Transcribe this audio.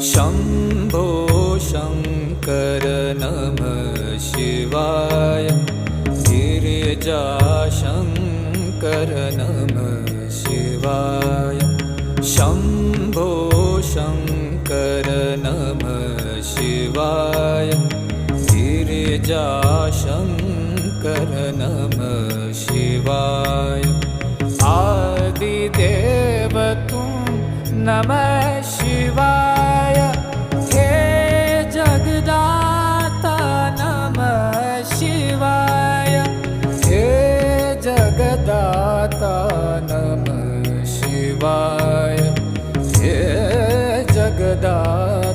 शम्भो शङ्कर नमः शिवाय। गिरिजाशङ्कर नमः शिवाय। शम्भो शङ्कर नमः शिवाय। गिरिजाशङ्कर नमः शिवाय। आदिदेव तुम नमः शिवाय। हे जगदाता नमः शिवाय। हे जगदाता नमः शिवाय। हे जगदाता